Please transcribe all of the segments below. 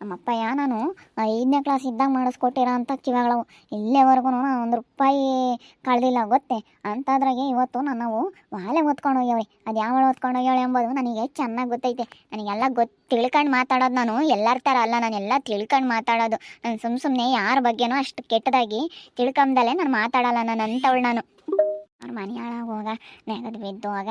ನಮ್ಮಪ್ಪಯ್ಯ ನಾನು 5ನೇ ಕ್ಲಾಸ್ ಇದ್ದಾಗ ಮಾಡಿಸ್ಕೊಟ್ಟಿರೋ ಅಂಥ ಕಿವಿಗಳವು. ಇಲ್ಲಿವರೆಗೂ ನಾನು 1 ರೂಪಾಯಿ ಕಳೆದಿಲ್ಲ ಗೊತ್ತೇ. ಅಂಥದ್ರಾಗೆ ಇವತ್ತು ನನ್ನವು ವಾಲೆ ಹೊತ್ಕೊಂಡು ಹೋಗ್ಯಾವೆ. ಅದು ಯಾವಳು ಹೊತ್ಕೊಂಡು ಹೋಗ್ಯಾಳೆ ಎಂಬುದು ನನಗೆ ಚೆನ್ನಾಗಿ ಗೊತ್ತೈತೆ. ನನಗೆಲ್ಲ ತಿಳ್ಕೊಂಡು ಮಾತಾಡೋದು ನಾನು ಎಲ್ಲರ ಥರ ಅಲ್ಲ, ನಾನು ಎಲ್ಲ ತಿಳ್ಕೊಂಡು ಮಾತಾಡೋದು. ನಾನು ಸುಮ್ಮನೆ ಯಾರ ಬಗ್ಗೆನೂ ಅಷ್ಟು ಕೆಟ್ಟದಾಗಿ ತಿಳ್ಕೊಂಬದಲ್ಲೇ ನಾನು ಮಾತಾಡಲ್ಲ. ನಾನು ಅಂಥವಳು ನಾನು. ಅವ್ರ ಮನೆ ಹಾಳಾಗೋಗ, ನೆಗದು ಬಿದ್ದೋಗ,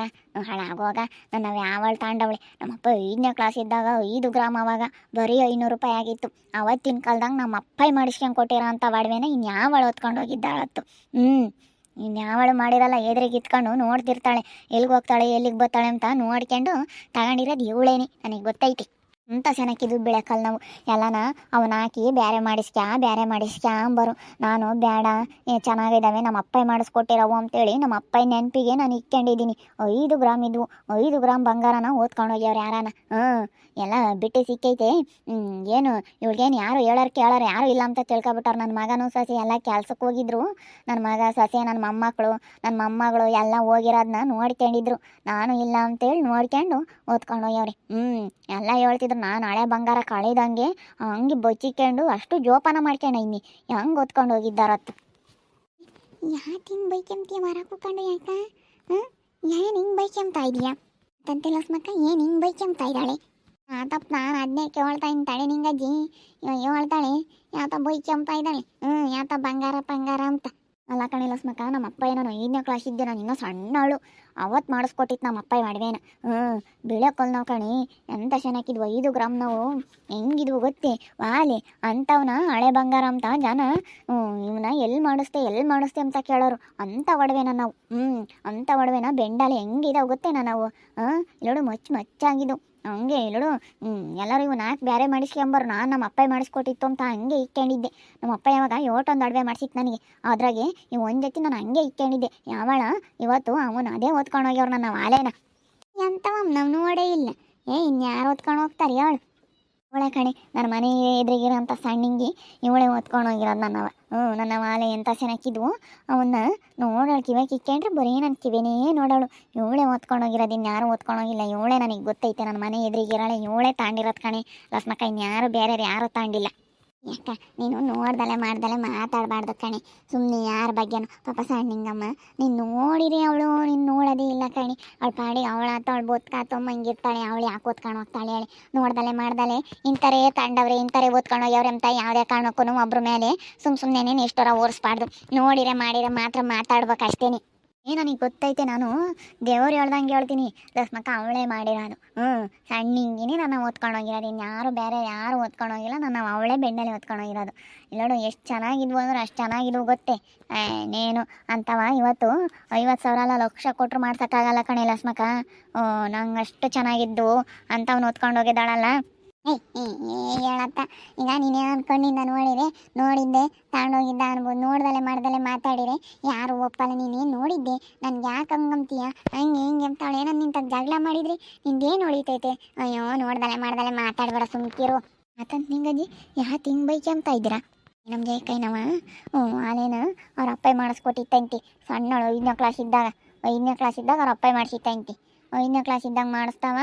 ಹಾಳಾಗೋಗ ನನ್ನ ಯಾವಳು ತಾಂಡವಳೆ. ನಮ್ಮಪ್ಪ 5ನೇ ಕ್ಲಾಸ್ ಇದ್ದಾಗ 5 ಗ್ರಾಮ್ ಅವಾಗ ಬರೀ 500 ರೂಪಾಯಿ ಆಗಿತ್ತು. ಅವತ್ತಿನ ಕಾಲದಾಗ ನಮ್ಮ ಅಪ್ಪಾಯಿ ಮಾಡಿಸ್ಕೊಂಡು ಕೊಟ್ಟಿರೋ ಅಂಥ ಒಡವೆನ ಇನ್ಯಾವಳು ಹೊತ್ಕೊಂಡು ಹೋಗಿದ್ದಾಳತ್ತು. ಇನ್ಯಾವಳು ಮಾಡಿರಲ್ಲ, ಎದುರಿಗೆ ಇತ್ಕೊಂಡು ನೋಡ್ತಿರ್ತಾಳೆ, ಎಲ್ಲಿಗೆ ಹೋಗ್ತಾಳೆ ಎಲ್ಲಿಗೆ ಬರ್ತಾಳೆ ಅಂತ ನೋಡ್ಕೊಂಡು ತಗೊಂಡಿರೋದು ಇವಳೇನೆ. ನನಗೆ ಗೊತ್ತೈತಿ ಅಂತ ಚೆನ್ನಾಗಿದ್ದು ಬೆಳೆಕಲ್ ನಾವು ಎಲ್ಲನ ಅವನ ಹಾಕಿ ಬೇರೆ ಮಾಡಿಸ್ಕ್ಯಾ ಅಂಬರು. ನಾನು ಬೇಡ, ಚೆನ್ನಾಗಿದ್ದಾವೆ ನಮ್ಮ ಅಪ್ಪಾಯಿ ಮಾಡಿಸ್ಕೊಟ್ಟಿರವು ಅಂತೇಳಿ ನಮ್ಮ ಅಪ್ಪಾಯಿ ನೆನಪಿಗೆ ನಾನು ಇಕ್ಕೊಂಡಿದ್ದೀನಿ. 5 ಗ್ರಾಮ್ ಇದ್ವು, 5 ಗ್ರಾಮ್ ಬಂಗಾರನ ಓದ್ಕೊಂಡು ಹೋಗ್ಯವ್ರು ಯಾರಾನ. ಎಲ್ಲ ಬಿಟ್ಟು ಸಿಕ್ಕೈತೆ. ಏನು ಇವ್ಳಿಗೇನು ಯಾರು ಹೇಳೋರು ಕೇಳೋರು ಯಾರು ಇಲ್ಲ ಅಂತ ತಿಳ್ಕೊಬಿಟ್ಟಾರ. ನನ್ನ ಮಗನೂ ಸೊಸೆ ಎಲ್ಲ ಕೆಲ್ಸಕ್ಕೆ ಹೋಗಿದ್ರು. ನನ್ನ ಮಗ ಸೊಸೆ ನನ್ನ ಮೊಮ್ಮಗಳು ಎಲ್ಲ ಹೋಗಿರೋದನ್ನ ನೋಡ್ಕೊಂಡಿದ್ರು. ನಾನು ಇಲ್ಲ ಅಂತೇಳಿ ನೋಡ್ಕೊಂಡು ಓದ್ಕೊಂಡು ಹೋಗ್ಯವ್ರಿ. ಎಲ್ಲ ಹೇಳ್ತಿದ್ರು ನಾನು ಹಳೆ ಬಂಗಾರ ಕಳೆದಂಗೆ ಹಂಗೆ ಬಚ್ಚಿಕೊಂಡು ಅಷ್ಟು ಜೋಪಾನ ಮಾಡ್ಕೊಂಡು ಇನ್ನಿ ಹೆಂಗೆ ಓದ್ಕೊಂಡು ಹೋಗಿದ್ದಾರತ್ತು. ಯಾಕೆ ಹಿಂಗೆ ಬೈಕೆಂತೀಯ ಮರ ಕೂತ್ಕೊಂಡು ಯಾಕ? ಏನು ಹಿಂಗೆ ಬೈಕೆಂತಾ ಇದೆಯಾ ತಂತೆ ಲಸ್ಮಕ್ಕ? ಏನು ಹಿಂಗೆ ಬೈಕೆಂತಾ ಇದ್ದಾಳೆ? ಯಾತಪ್ಪ ನಾನು ಅದನ್ನೇ ಕೇಳ್ತಾ ಇದ್ದೀನಿ ತಡೆ ನಿಂಗಜ್ಜಿ. ಹೇಳ್ತಾಳೆ ಯಾತ ಬೈಕೆಂತಾ ಇದ್ದಾಳೆ. ಯಾತ ಬಂಗಾರ ಅಂತ. ಅಲ್ಲ ಕಣೆ ಲಸ್ಮಕ್ಕ, ನಮ್ಮ ಅಪ್ಪಯ್ಯ ನಾನು 5ನೇ ಕ್ಲಾಸ್ ಇದ್ದೆ, ನಾನು ಇನ್ನೂ ಸಣ್ಣವಳು. ಅವತ್ತು ಮಾಡಿಸ್ಕೊಟ್ಟಿತ್ತು ನಮ್ಮ ಅಪ್ಪಯ್ಯ ಮಡ್ವೇನ. ಬೀಳಕ್ಕಲ್ ನಾವು ಕಣೆ ಎಂಥ ಚೆನ್ನಾಗಿದ್ವು 5 ಗ್ರಾಮ್ ನಾವು. ಹೆಂಗಿದ್ವು ಗೊತ್ತೇ ವಾಲೆ ಅಂಥವನ್ನ ಹಳೆ ಬಂಗಾರ ಅಂತ ಜನ ಇವನ್ನ ಎಲ್ಲಿ ಮಾಡಿಸ್ತೆ ಅಂತ ಕೇಳೋರು. ಅಂಥ ಒಡವೆನ ನಾವು ಅಂಥ ಒಡವೆನ ಬೆಂಡಾಲೆ ಹೆಂಗಿದಾವೆ ಗೊತ್ತೇನ ನಾವು. ಇಲ್ಲೋಡು ಮಚ್ಚಾಗಿದ್ದು ಹಂಗೆ ಇಲ್ಲೋಡು. ಎಲ್ಲರೂ ಇವು 4 ಬೇರೆ ಮಾಡಿಸ್ಕೊಂಬರು. ನಾನು ನಮ್ಮ ಅಪ್ಪಾಯಿ ಮಾಡಿಸ್ಕೊಟ್ಟಿತ್ತು ಅಂತ ಹಂಗೆ ಇಕ್ಕೊಂಡಿದ್ದೆ. ನಮ್ಮ ಅಪ್ಪ ಯಾವಾಗ 8 ಒಡವೆ ಮಾಡಿಸಿತ್ತು ನನಗೆ. ಅದ್ರಾಗೆ ಇವು ಒಂದು ಜೊತೆ ನಾನು ಹಂಗೆ ಇಕ್ಕೊಂಡಿದ್ದೆ. ಯಾವಳ ಇವತ್ತು ಅವನು ಅದೇ ಓದ್ಕೊಂಡು ಹೋಗ್ಯವ್ರು ನನ್ನ ವಾಲೆನ. ಎಂಥವ ನಾವು ನೋಡೇ ಇಲ್ಲ. ಇನ್ಯಾರು ಓದ್ಕೊಂಡು ಹೋಗ್ತಾರೆ ಅವಳು? ಇವಳೆ ಕಣೆ ನನ್ನ ಮನೆ ಎದುರಿಗಿರೋಂಥ ಸಣ್ಣಿಂಗಿ ಇವಳೆ ಓದ್ಕೊಂಡು ಹೋಗಿರೋದು ನನ್ನವ. ನನ್ನ ವಾಲೆ ಎಂಥ ಚೆನ್ನಾಗಿದ್ವು. ಅವನ್ನ ನೋಡೋಳು ಕಿವಿಗೆ ಇಕ್ಕೊಂಡ್ರೆ ಬರೀ ನನ್ನ ಕಿವಿನೇ ನೋಡೋಳು. ಇವಳೆ ಓದ್ಕೊಂಡು ಹೋಗಿರೋದು, ಇನ್ಯಾರು ಓದ್ಕೊಂಡು ಹೋಗಿಲ್ಲ. ಇವಳೆ ನನಗೆ ಗೊತ್ತೈತೆ ನನ್ನ ಮನೆ ಎದುರಿಗಿರೋಳೆ ಇವಳೆ ತಾಂಡಿರೋದು ಕಣೆ ಲಸ್ಮಕ್ಕ. ಇನ್ಯಾರು ಬೇರೆ ಯಾರು ತಾಂಡಿಲ್ಲ. ಯಾಕ ನೀನು ನೋಡ್ದಲೆ ಮಾಡ್ದಲೆ ಮಾತಾಡಬಾರ್ದು ಕಣೆ. ಸುಮ್ಮನೆ ಯಾರ ಬಗ್ಗೆನೂ ಪಾಪ ಸಣ್ಣಿಂಗಮ್ಮ ನೀನು ನೋಡಿರಿ ಅವಳು ನೀನು ನೋಡೋದೇ ಇಲ್ಲ ಕಣೆ. ಅವಳು ಪಾಡಿ ಅವಳಾತ ಅವಳು ಬೊತ್ಕಾತಮ್ಮ ಹಿಂಗಿರ್ತಾಳೆ. ಅವಳು ಯಾಕೆ ಓದ್ಕೊಂಡು ಹೋಗ್ತಾಳೆ ಹೇಳಿ? ನೋಡ್ದಲೆ ಮಾಡ್ದಲೆ ಇಂಥರೇ ತಂಡವ್ರೆ ಇಂಥರೇ ಓದ್ಕೊಂಡು ಹೋಗ್ಯವ್ರೆ ಅಂತ ಯಾವುದೇ ಕಾರಣಕ್ಕೂ ಒಬ್ರ ಮೇಲೆ ಸುಮ್ಮನೆ ಎಷ್ಟೋರ ಓಡಿಸ್ಬಾರ್ದು. ನೋಡಿರೆ ಮಾಡಿರೆ ಮಾತ್ರ ಮಾತಾಡ್ಬೇಕು ಅಷ್ಟೇನೆ. ನನಗೆ ಗೊತ್ತೈತೆ, ನಾನು ದೇವ್ರು ಹೇಳ್ದಂಗೆ ಹೇಳ್ತೀನಿ ಲಸ್ಮಕ್ಕ ಅವಳೇ ಮಾಡಿರೋದು. ಸಣ್ಣಿಂಗಿನೇ ನಾನು ಓದ್ಕೊಂಡು ಹೋಗಿರೋದು. ಇನ್ಯಾರು ಬೇರೆ ಯಾರು ಓದ್ಕೊಂಡು ಹೋಗಿಲ್ಲ. ನಾನು ಅವಳೇ ಬೆಣ್ಣೆಲೆ ಓದ್ಕೊಂಡು ಹೋಗಿರೋದು. ಇಲ್ಲೋಡು ಎಷ್ಟು ಚೆನ್ನಾಗಿದ್ವು ಅಂದ್ರೆ ಅಷ್ಟು ಚೆನ್ನಾಗಿದ್ವು ಗೊತ್ತೇ. ನೇನು ಅಂತವ ಇವತ್ತು 50,000 ಅಲ್ಲ ಲಕ್ಷ ಕೊಟ್ಟರು ಮಾಡ್ಸೋಕ್ಕಾಗಲ್ಲ ಕಣೆ ಲಸ್ಮಕ್ಕ. ನಂಗೆ ಅಷ್ಟು ಚೆನ್ನಾಗಿದ್ದು ಅಂಥವ್ನು ಓದ್ಕೊಂಡು ಹೋಗಿದ್ದಾಳಲ್ಲ. ಹೇಳತ್ತ ಈಗ ನೀನೇನು ಅನ್ಕೊಂಡಿದ್ದ ನೋಡಿದ್ದೆ ತಗೊಂಡೋಗಿದ್ದ ಅನ್ಬೋದು. ನೋಡ್ದಲೆ ಮಾಡ್ದಲೆ ಮಾತಾಡಿರೆ ಯಾರು ಒಪ್ಪಲ್ಲ. ನೀನೇನು ನೋಡಿದ್ದೆ ನನ್ಗೆ ಯಾಕೆ ಹಂಗಂತೀಯ ಹಂಗೆ ಹಿಂಗೆ ಅಂತಾಳೆ. ಏನೋ ನಿಂತ ಜಗಳ ಮಾಡಿದ್ರಿ ನಿಂದೇನು ಉಳಿತೈತೆ? ಅಯ್ಯೋ ನೋಡ್ದಲೆ ಮಾಡ್ದಲೆ ಮಾತಾಡ್ಬೇಡ ಸುಮ್ಕಿರು ಆತಂತ ನಿಂಗಜ್ಜಿ. ಯಾಕೆ ಹಿಂಗೆ ಬೈಕೆ ಅಂತ ಇದ್ದೀರಾ? ನಮ್ಮ ಜೈ ಕೈನವ ಅಲ್ಲೇನು ಅವ್ರ ಅಪ್ಪಾಯಿ ಮಾಡಿಸ್ಕೊಟ್ಟಿತ್ತಂತಿ. ಸಣ್ಣಳು 5ನೇ ಕ್ಲಾಸ್ ಇದ್ದಾಗ ಅವ್ರ ಅಪ್ಪಾಯಿ ಮಾಡಿಸಿತ್ತಂತಿ. 5ನೇ ಕ್ಲಾಸ್ ಇದ್ದಾಗ ಮಾಡಿಸ್ತಾವ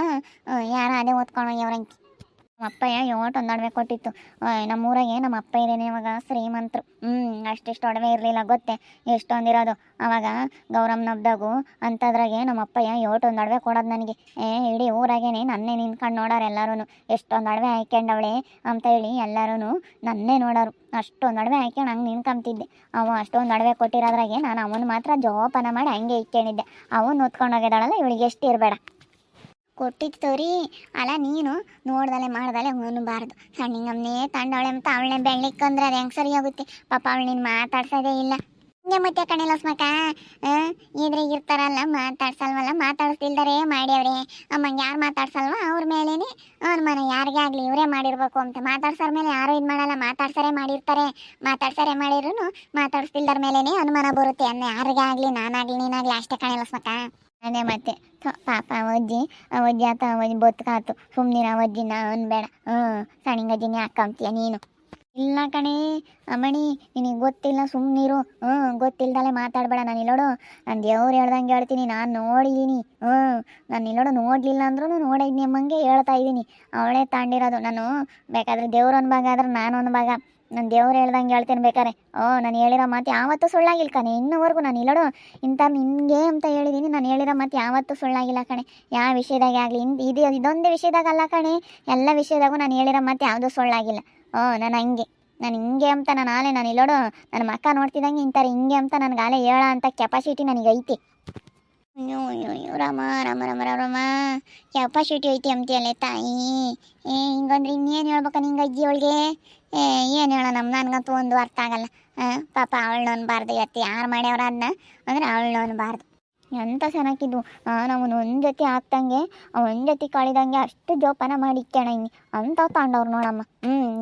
ಯಾರು ಅದೇ ಓದ್ಕೊಂಡು ಹೋಗ್ಯವ್ರಂತಿ. ನಮ್ಮ ಅಪ್ಪಯ್ಯ 8 ಒಡವೆ ಕೊಟ್ಟಿತ್ತು. ನಮ್ಮೂರಾಗೆ ನಮ್ಮ ಅಪ್ಪ ಇರೇನೆ ಇವಾಗ ಶ್ರೀಮಂತರು. ಅಷ್ಟಿಷ್ಟು ಒಡವೆ ಇರಲಿಲ್ಲ ಗೊತ್ತೇ ಎಷ್ಟೊಂದಿರೋದು ಅವಾಗ ಗೌರಮ್ಮನ ಹಬ್ದಾಗು ಅಂಥದ್ರಾಗೆ ನಮ್ಮ ಅಪ್ಪಯ್ಯ 8 ಒಡವೆ ಕೊಡೋದು ನನಗೆ. ಇಡೀ ಊರಾಗೇನೆ ನನ್ನೇ ನಿಂತ್ಕೊಂಡು ನೋಡೋರು ಎಲ್ಲರೂ. ಎಷ್ಟೊಂದು ಒಡವೆ ಹಾಕ್ಯಂಡವಳೆ ಅಂತ ಹೇಳಿ ಎಲ್ಲರೂ ನನ್ನೇ ನೋಡೋರು. ಅಷ್ಟೊಂದು ಒಡವೆ ಹಾಕ್ಯಂಡು ಹಂಗೆ ನಿಂತ್ಕೊಂತಿದ್ದೆ. ಅಷ್ಟೊಂದು ಒಡವೆ ಕೊಟ್ಟಿರೋದ್ರಾಗೆ ನಾನು ಅವನು ಮಾತ್ರ ಜೋಪಾನ ಮಾಡಿ ಹಂಗೆ ಇಕ್ಕೊಂಡಿದ್ದೆ. ಅವನು ಹೊತ್ಕೊಂಡು ಹೋಗಿದ್ದಾಳಲ್ಲ ಇವಳಿಗೆ ಎಷ್ಟು ಇರಬೇಡ ಕೊಟ್ಟಿತ್ತೋರಿ. ಅಲ್ಲ ನೀನು ನೋಡ್ದಲೆ ಮಾಡ್ದಲೆ ಉಣಬಾರ್ದು. ಸಣ್ಣಿಂಗಮ್ಮನೇ ತಂಡವಳೆ ಅಂತ ಅವಳನ್ನೇ ಬೆಳ್ಳಿಕ್ಕಂದ್ರೆ ಅದು ಹೆಂಗೆ ಸರಿ ಹೋಗುತ್ತೆ? ಪಾಪ ಅವಳು ನೀನು ಮಾತಾಡ್ಸೋದೇ ಇಲ್ಲ. ಹಿಂಗೆ ಮತ್ತೆ ಕಣೆ ಲಸ್ಮಕ್ಕ ಇರ್ತಾರಲ್ಲ ಮಾತಾಡ್ಸಲ್ವಲ್ಲ. ಮಾತಾಡಿಸ್ತಿಲ್ದಾರೆ ಮಾಡ್ಯವ್ರೆ ಅಮ್ಮಂಗೆ ಯಾರು ಮಾತಾಡ್ಸಲ್ವ ಅವ್ರ ಮೇಲೇನೆ ಅನುಮಾನ. ಯಾರಿಗೇ ಆಗಲಿ ಇವರೇ ಮಾಡಿರ್ಬೇಕು ಅಂತ. ಮಾತಾಡ್ಸೋರ ಮೇಲೆ ಯಾರು ಇದು ಮಾಡಲ್ಲ. ಮಾತಾಡ್ಸರೇ ಮಾಡಿದ್ರು ಮಾತಾಡಿಸ್ತಿಲ್ದಾರ ಮೇಲೇನೆ ಅನುಮಾನ ಬರುತ್ತೆ. ಅಂದ್ರೆ ಯಾರಿಗೇ ಆಗಲಿ ನಾನಾಗಲಿ ನೀನಾಗಲಿ ಅಷ್ಟೇ ಕಣೆ ಲಸ್ಮಕ್ಕ. ಅದೇ ಮತ್ತೆ ಪಾಪ ಅವಜ್ಜಿ ಆತ ಅವಜ್ಜಿ ಬೊತ್ಕಾತು ಸುಮ್ಮನಿನ ಅವಜ್ಜಿನ ಅನ್ಬೇಡ. ಸಣ್ಣಿಂಗಜ್ಜಿನೇ ಹಾಕಂತೀಯ ನೀನು. ಇಲ್ಲ ಕಣೇ ಅಮ್ಮಣಿ, ನಿನಗೆ ಗೊತ್ತಿಲ್ಲ ಸುಮ್ಮನಿರು. ಗೊತ್ತಿಲ್ದಲೆ ಮಾತಾಡಬೇಡ. ನಾನು ಇಲ್ಲೋಡು, ನಾನು ದೇವ್ರು ಹೇಳ್ದಂಗೆ ಹೇಳ್ತೀನಿ. ನಾನು ನೋಡಿದ್ದೀನಿ. ನಾನು ಇಲ್ಲೋಡು ನೋಡಲಿಲ್ಲ ಅಂದ್ರೂ ನೋಡಿದ್ನಿ ಅಮ್ಮಂಗೆ ಹೇಳ್ತಾ ಇದ್ದೀನಿ. ಅವಳೇ ತಾಂಡಿರೋದು. ನಾನು ಬೇಕಾದ್ರೆ ದೇವ್ರು ಒಂದು ಭಾಗ ಆದ್ರೆ ನಾನು ಒಂದು ಭಾಗ. ನಾನು ದೇವ್ರು ಹೇಳ್ದಂಗೆ ಹೇಳ್ತೀನಿ ಬೇಕಾರೆ. ನಾನು ಹೇಳಿರೋ ಮಾತು ಯಾವತ್ತೂ ಸುಳ್ಳಾಗಿಲ್ಲ ಕಣೆ. ಇನ್ನೂವರೆಗೂ ನಾನು ಇಲ್ಲೋಡು ಇಂಥ ನಿನಗೆ ಅಂತ ಹೇಳಿದ್ದೀನಿ. ನಾನು ಹೇಳಿರೋ ಮಾತು ಯಾವತ್ತೂ ಸುಳ್ಳಾಗಿಲ್ಲ ಕಣೆ. ಯಾವ ವಿಷಯದಾಗೆ ಆಗಲಿ, ಇದೊಂದೇ ವಿಷಯದಾಗ ಅಲ್ಲ ಕಣೆ, ಎಲ್ಲ ವಿಷಯದಾಗೂ ನಾನು ಹೇಳಿರೋ ಮಾತು ಯಾವುದೂ ಸುಳ್ಳಾಗಿಲ್ಲ. ನಾನು ಹಿಂಗೆ ಅಂತ ನಾನು ಇಲ್ಲೋಡು ನನ್ನ ಮಕ್ಕ ನೋಡ್ತಿದ್ದಂಗೆ ಇಂತಾರೆ ಹಿಂಗೆ ಅಂತ ನನಗೆ ಆಲೆ ಹೇಳ ಅಂತ ಕೆಪಾಸಿಟಿ ನನಗೆ ಐತಿ. ಅಯ್ಯೋ ಅಯ್ಯೋ ಅಯ್ಯೋ ರಾಮ ರಾಮ ರಾಮ ರಾಮ, ಕೆಪಾಸಿಟಿ ಐತಿ ಅಂತೀಯಲ್ಲೇ ತಾಯಿ. ಹಿಂಗಂದ್ರೆ ಇನ್ನೇನು ಹೇಳ್ಬೇಕ ನಿಂಗೆ ಅಜ್ಜಿ ಅವಳಿಗೆ? ಏನು ಹೇಳೋ ನನಗಂತೂ ಒಂದು ಅರ್ಥ ಆಗಲ್ಲ. ಪಾಪ ಅವಳನ್ನ ಅನ್ಬಾರ್ದು. ಇವತ್ತು ಯಾರು ಮಾಡ್ಯವ್ರ ಅದನ್ನ ಅಂದರೆ ಅವಳನ್ನ ಅನ್ಬಾರ್ದು. ಎಂಥ ಚೆನ್ನಾಗಿದ್ದು. ಅವನು ಒಂದು ಜೊತೆ ಹಾಕ್ದಂಗೆ ಒಂದು ಜೊತೆ ಕಳಿದಂಗೆ ಅಷ್ಟು ಜೋಪಾನ ಮಾಡಿಕ್ಕಣ ಹಿಂಗೆ ಅಂಥವು ತಾಂಡವ್ರು ನೋಡಮ್ಮ.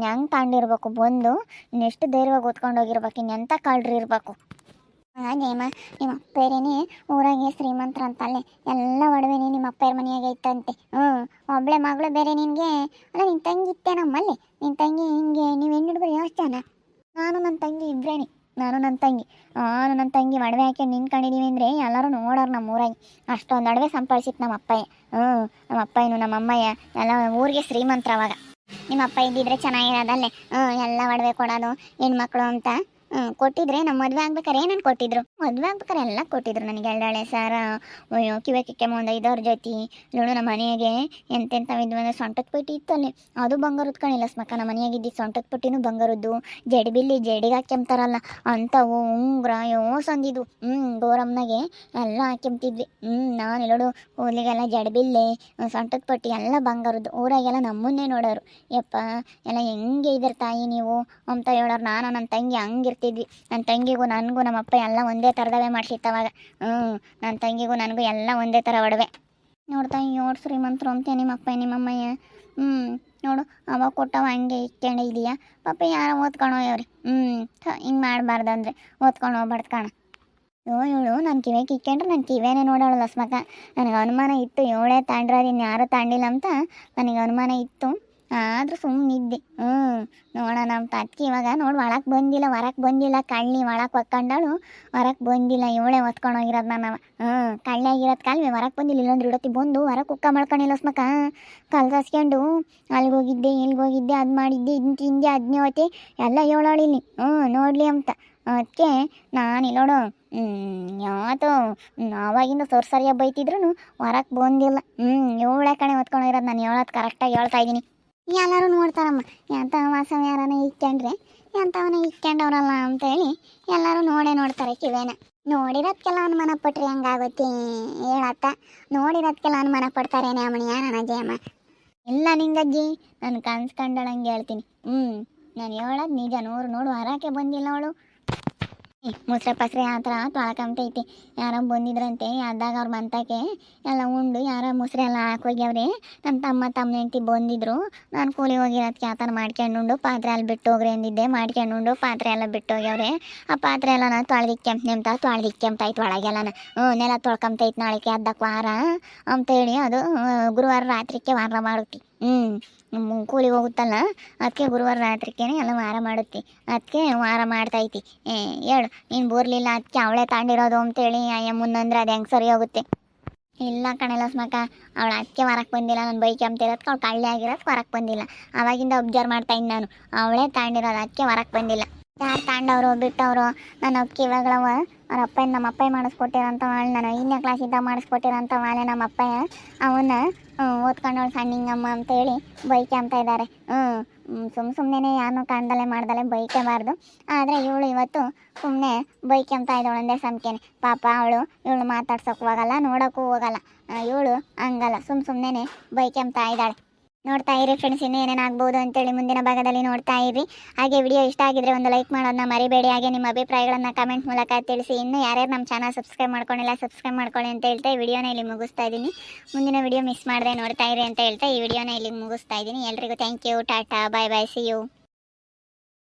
ಹೆಂಗೆ ತಾಂಡಿರ್ಬೇಕು ಬಂದು ಇನ್ನೆಷ್ಟು ಧೈರ್ಯವಾಗಿ ಓದ್ಕೊಂಡು ಹೋಗಿರ್ಬೇಕು. ಇನ್ನೆಂಥ ಕಳ್ರಿ ಇರಬೇಕು. ಹಾಗೇಮ್ಮ ನಿಮ್ಮ ಅಪ್ಪೇರೇನೆ ಊರಾಗೆ ಶ್ರೀಮಂತರ ಅಂತಲ್ಲೇ ಎಲ್ಲ ಒಡವೆನೇ ನಿಮ್ಮ ಅಪ್ಪರ ಮನೆಯಾಗೆ ಇತ್ತಂತೆ. ಒಬ್ಬಳೆ ಮಗಳು ಬೇರೆ ನಿನಗೆ. ಅಲ್ಲ ನಿನ್ನ ತಂಗಿ ಇತ್ತೆ ನಮ್ಮಲ್ಲಿ. ನಿನ್ನ ತಂಗಿ ಹಿಂಗೆ ನೀವು ಹೆಣ್ಣು ಹುಡುಗರು ಎಷ್ಟು ಜನ? ನಾನು ನನ್ನ ತಂಗಿ ಇಬ್ಬರೇನೆ. ನಾನು ನನ್ನ ತಂಗಿ ಒಡವೆ ಹಾಕಿ ನಿಂತ್ಕೊಂಡಿದ್ದೀವಿ ಅಂದರೆ ಎಲ್ಲರೂ ನೋಡೋರು ನಮ್ಮ ಊರಾಗಿ. ಅಷ್ಟೊಂದು ಒಡವೆ ಸಂಪಾದಿಸಿತ್ತು ನಮ್ಮ ಅಪ್ಪಯ್ಯ. ನಮ್ಮ ಅಪ್ಪಯ್ಯನು ನಮ್ಮ ಅಮ್ಮಯ್ಯ ಎಲ್ಲ ಊರಿಗೆ ಶ್ರೀಮಂತರ ಅವಾಗ. ನಿಮ್ಮ ಅಪ್ಪ ಇದ್ದಿದ್ರೆ ಚೆನ್ನಾಗಿರೋದಲ್ಲೇ. ಎಲ್ಲ ಒಡವೆ ಕೊಡೋದು ಹೆಣ್ಮಕ್ಳು ಅಂತ ಕೊಟ್ಟಿದ್ರೆ. ನಮ್ಮ ಮದುವೆ ಆಗ್ಬೇಕಾರೆ ನಾನು ಕೊಟ್ಟಿದ್ರು. ಮದುವೆ ಆಗ್ಬೇಕಾರೆ ಎಲ್ಲ ಕೊಟ್ಟಿದ್ರು ನನಗೆ. ಎಳ್ಳೆ ಸಾರ, ಕಿವೆ ಕಿಕ್ಕೆಮ್ಮ ಒಂದು 5 ಜೊತೆ. ನೋಡು ನಮ್ಮ ಮನೆಯಾಗೆ ಎಂತೆಂಥವಿದ್ವು ಅಂದರೆ ಸೊಂಟದ ಪಟ್ಟಿ ಇತ್ತಲ್ಲಿ, ಅದು ಬಂಗಾರದ್ದು ಕಣಿಲ್ಲ ಸ್ಮಕ್ಕ. ನಮ್ಮ ಮನೆಯಾಗಿದ್ದು ಸೊಂಟದ ಪಟ್ಟಿನೂ ಬಂಗಾರದ್ದು. ಜಡಿಬಿಲ್ಲಿ ಜಡಿಗೆ ಹಾಕ್ಯಂತಾರಲ್ಲ ಅಂಥವು, ಉಂಗುರ ಸಂದಿದ್ವು. ಗೋರಮ್ಮನಾಗೆ ಎಲ್ಲ ಹಾಕ್ಯಂತಿದ್ವಿ. ನಾನು ಇಲ್ಲೋಡು ಕೂದಲಿಗೆಲ್ಲ ಜಡಿಬಿಲ್ಲಿ ಸೊಂಟದ ಪಟ್ಟಿ ಎಲ್ಲ ಬಂಗಾರದ್ದು. ಊರಾಗೆಲ್ಲ ನಮ್ಮನ್ನೇ ನೋಡೋರು. ಯಪ್ಪ ಎಲ್ಲ ಹೆಂಗೆ ಇದ್ರ ತಾಯಿ ನೀವು ಅಂತ ಹೇಳೋರು. ನಾನು ನನ್ನ ತಂಗಿ ಹಂಗಿರ್ತೀನಿ. ನನ್ನ ತಂಗಿಗೂ ನನಗೂ ನಮ್ಮ ಅಪ್ಪ ಎಲ್ಲ ಒಂದೇ ಥರದವೇ ಮಾಡಿಸಿತ್ತವಾಗ. ನನ್ನ ತಂಗಿಗೂ ನನಗೂ ಎಲ್ಲ ಒಂದೇ ಥರ ಒಡವೆ. ನೋಡ್ತಾ ನೋಡು ಶ್ರೀಮಂತರು ಅಂತ ನಿಮ್ಮಪ್ಪ ನಿಮ್ಮಮ್ಮಯ್ಯ. ನೋಡು ಅವಾಗ ಕೊಟ್ಟವ ಹಂಗೆ ಇಟ್ಕೊಂಡೆ ಇದೆಯಾ ಪಾಪ. ಯಾರೋ ಓದ್ಕೊಂಡು ಹೋಗ್ಯವ್ರಿ. ಹಿಂಗೆ ಮಾಡಬಾರ್ದು ಅಂದರೆ ಓದ್ಕೊಂಡು ಹೋಗ್ಬಾರ್ದು ಕಾಣ. ಇವಳು ನನ್ನ ಕಿವಿಗೆ ಇಕ್ಕೊಂಡ್ರೆ ನನ್ನ ಕಿವೇನೇ ನೋಡೋಳಲ್ಲ ಸ್ಮಕ. ನನಗೆ ಅನುಮಾನ ಇತ್ತು ಇವಳೇ ತಾಂಡ್ರದು ಇನ್ಯಾರೂ ತಾಂಡಿಲ್ಲ ಅಂತ ನನಗೆ ಅನುಮಾನ ಇತ್ತು. ಆದರೂ ಸುಮ್ಮನಿದ್ದೆ. ನೋಡೋಣ ನಮ್ಮ ತಾತ್ಕಿ ಇವಾಗ ನೋಡಿ ಒಳಕ್ಕೆ ಬಂದಿಲ್ಲ. ಕಳ್ಳಿ ಒಳಕ್ಕೆ ಒಕ್ಕೊಂಡಳು, ಹೊರಕ್ಕೆ ಬಂದಿಲ್ಲ. ಇವಳೇ ಹೊತ್ಕೊಂಡು ಹೋಗಿರೋದು ನನ್ನವ. ಕಳ್ಳಿ ಆಗಿರೋದು ಕಾಲ್ವಿ ಹೊರಕ್ಕೆ ಬಂದಿಲ್ಲ. ಇಲ್ಲೊಂದು ಇಡತಿ ಬಂದು ಹೊರಕ್ಕೆ ಕುಕ್ಕ ಮಾಡ್ಕೊಂಡಿಲ್ಲ ಸ್ಮಕ. ಕಲ್ಸಸ್ಕೊಂಡು ಅಲ್ಲಿಗೆ ಹೋಗಿದ್ದೆ ಇಲ್ಲಿಗೆ ಹೋಗಿದ್ದೆ, ಅದು ಮಾಡಿದ್ದೆ ಇನ್ನು ತಿಂದೆ ಅದನ್ನೇ ಹೋತೆ ಎಲ್ಲ ಹೇಳೋಳಿಲ್ಲಿ. ನೋಡಲಿ ಅಂತ. ಅದಕ್ಕೆ ನಾನು ಇಲ್ಲೋಡು ಯಾವತ್ತೂ ಆವಾಗಿಂದ ಸರಿಯಾಗಿ ಬೈತಿದ್ರು ಹೊರಕ್ಕೆ ಬಂದಿಲ್ಲ. ಇವಳೇ ಕಣೆ ಹೊತ್ಕೊಂಡಿರೋದು. ನಾನು ಹೇಳೋದು ಕರೆಕ್ಟಾಗಿ ಹೇಳ್ತಾ ಇದ್ದೀನಿ. ಎಲ್ಲರೂ ನೋಡ್ತಾರಮ್ಮ, ಎಂಥ ವಾಸವ ಯಾರನ ಇಕ್ಕೊಂಡ್ರೆ ಎಂಥವನ್ನ ಇಕ್ಕೊಂಡವ್ರಲ್ಲ ಅಂತೇಳಿ ಎಲ್ಲರೂ ನೋಡ್ತಾರೆ ಕಿವೇನ. ನೋಡಿರೋದಕ್ಕೆಲ್ಲ ಅನುಮಾನ ಪಟ್ರಿ ಹಂಗಾಗುತ್ತೆ ಹೇಳತ್ತ. ನೋಡಿರೋದಕ್ಕೆಲ್ಲ ಅನುಮಾನ ಪಡ್ತಾರೇನೆ ಅಮ್ಮಣಿಯ ನನ್ನ ಅಜ್ಜಿಯಮ್ಮ. ಇಲ್ಲ ನಿಂಗಜ್ಜಿ, ನಾನು ಕನ್ಸ್ಕೊಂಡಳಂಗೆ ಹೇಳ್ತೀನಿ. ನಾನು ಹೇಳೋದು ನಿಜ. ನೋಡು ಹೊರಕ್ಕೆ ಬಂದಿಲ್ಲ ಅವಳು. ಮುಸ್ರೆ ಪಸ್ರೆ ಆ ಥರ ತೊಳ್ಕೊಂತೈತಿ. ಯಾರೋ ಬಂದಿದ್ರಂತೆ ಅದಾಗ ಅವ್ರ ಮಂತಕ್ಕೆ ಎಲ್ಲ ಉಂಡು ಯಾರೋ ಮುಸ್ರೆ ಎಲ್ಲ ಹಾಕೋಗ್ಯವ್ರಿ. ನನ್ನ ತಮ್ಮ ಹೆಂಡತಿ ಬಂದಿದ್ರು. ನಾನು ಕೂಲಿಗೆ ಹೋಗಿರೋದಕ್ಕೆ ಆ ಥರ ಮಾಡ್ಕೊಂಡು ಪಾತ್ರೆ ಎಲ್ಲ ಬಿಟ್ಟು ಹೋಗ್ರಿ ಅಂದಿದ್ದೆ. ಮಾಡ್ಕೊಂಡು ಪಾತ್ರೆ ಎಲ್ಲ ಬಿಟ್ಟು ಹೋಗ್ಯವ್ರೆ. ಆ ಪಾತ್ರೆ ಎಲ್ಲ ನಾನು ತೊಳ್ದಿಕ್ಕೆಂತಾಯ್ತು ಒಳಗೆಲ್ಲ. ನೆಲ ತೊಳ್ಕೊಂತೈತೆ ನಾಳೆಗೆ ಅದ್ದಕ್ಕೆ ವಾರ ಅಂತೇಳಿ ಅದು ಗುರುವಾರ ರಾತ್ರಿಗೆ ವಾರ ಮಾಡುತ್ತಿ. ಕೂಲಿಗೆ ಹೋಗುತ್ತಲ್ಲ ಅದಕ್ಕೆ ಗುರುವಾರ ರಾತ್ರಿಕೇನೆ ಎಲ್ಲ ವಾರ ಮಾಡುತ್ತಿ. ಅದಕ್ಕೆ ವಾರ ಮಾಡ್ತೈತಿ. ಹೇಳು ನೀನು ಬರಲಿಲ್ಲ ಅದಕ್ಕೆ ಅವಳೇ ತಾಂಡಿರೋದು ಅಂತೇಳಿ ಮುನ್ನಂದ್ರೆ ಅದು ಹೆಂಗೆ ಸರಿ ಹೋಗುತ್ತೆ? ಇಲ್ಲ ಕಣೆಲ್ಲ ಸ್ಮಕ, ಅವಳು ಅದಕ್ಕೆ ಹೊರಕ್ಕೆ ಬಂದಿಲ್ಲ. ನಾನು ಬೈಕ್ ಅಂತಿರೋದಕ್ಕೆ ಅವಳು ಕಳ್ಳಿ ಆಗಿರೋದಕ್ಕೆ ಹೊರಕ್ಕೆ ಬಂದಿಲ್ಲ. ಆವಾಗಿಂದ ಒಬ್ಸರ್ವ್ ಮಾಡ್ತಾಯಿನಿ ನಾನು. ಅವಳೇ ತಾಂಡಿರೋದು ಅದಕ್ಕೆ ಹೊರಕ್ಕೆ ಬಂದಿಲ್ಲ. ಯಾರು ತಾಂಡವರು ಬಿಟ್ಟವರು? ನನ್ನ ಅಕ್ಕ ಇವಾಗಳವ ನಮ್ಮ ಅಪ್ಪಯ್ಯ ಮಾಡಿಸ್ಕೊಟ್ಟಿರೋಂಥ ವಾಳೆ, ನಾನು 5ನೇ ಕ್ಲಾಸಿಂದ ಮಾಡಿಸ್ಕೊಟ್ಟಿರೋಂಥ ವಾಳೆ ನಮ್ಮ ಅಪ್ಪಯ್ಯ. ಅವನ್ನ ಓದ್ಕೊಂಡವಳು ಸಣ್ಣಿಂಗಮ್ಮ ಅಂತೇಳಿ ಬೈಕೆ ಅಂತ ಇದ್ದಾರೆ. ಸುಮ್ಮನೆ ಯಾರನ್ನೂ ಕಾಣ್ದಲೆ ಮಾಡ್ದಲೆ ಬೈಕೇಬಾರ್ದು. ಆದರೆ ಇವಳು ಇವತ್ತು ಸುಮ್ಮನೆ ಬೈಕೆ ಅಂತ ಇದ್ದಾಳೆ ಒಂದೇ ಸಂಖ್ಯೆನೆ. ಪಾಪ ಇವಳು ಮಾತಾಡ್ಸೋಕ್ಕೂ ಹೋಗಲ್ಲ, ನೋಡೋಕ್ಕೂ ಹೋಗಲ್ಲ. ಇವಳು ಹಂಗಲ್ಲ, ಸುಮ್ಮನೆ ಬೈಕೆ ಅಂತ ಇದ್ದಾಳೆ. ನೋಡ್ತಾ ಇರಿ ಫ್ರೆಂಡ್ಸ್, ಇನ್ನೂ ಏನೇನಾಗ್ಬೋದು ಅಂತೇಳಿ ಮುಂದಿನ ಭಾಗದಲ್ಲಿ ನೋಡ್ತಾ ಇರಿ. ಹಾಗೆ ವಿಡಿಯೋ ಇಷ್ಟ ಆಗಿದ್ರೆ ಒಂದು ಲೈಕ್ ಮಾಡೋದನ್ನ ಮರಿಬೇಡಿ. ಹಾಗೆ ನಿಮ್ಮ ಅಭಿಪ್ರಾಯಗಳನ್ನು ಕಮೆಂಟ್ ಮೂಲಕ ತಿಳಿಸಿ. ಇನ್ನೂ ಯಾರ್ಯಾರು ನಮ್ಮ ಚಾನಲ್ ಸಬ್ಸ್ಕ್ರೈಬ್ ಮಾಡ್ಕೊಂಡಿಲ್ಲ ಸಬ್ಸ್ಕ್ರೈಬ್ ಮಾಡ್ಕೊಳ್ಳಿ ಅಂತ ಹೇಳ್ತಾ ಈ ವಿಡಿಯೋನ ಇಲ್ಲಿ ಮುಗಿಸ್ತಾ ಇದ್ದೀನಿ. ಮುಂದಿನ ವಿಡಿಯೋ ಮಿಸ್ ಮಾಡದೆ ನೋಡ್ತಾ ಇರಿ ಅಂತ ಹೇಳ್ತಾ ಈ ವಿಡಿಯೋನ ಇಲ್ಲಿ ಮುಗಿಸ್ತಾ ಇದ್ದೀನಿ. ಎಲ್ರಿಗೂ thank you, tata, bye bye, see you.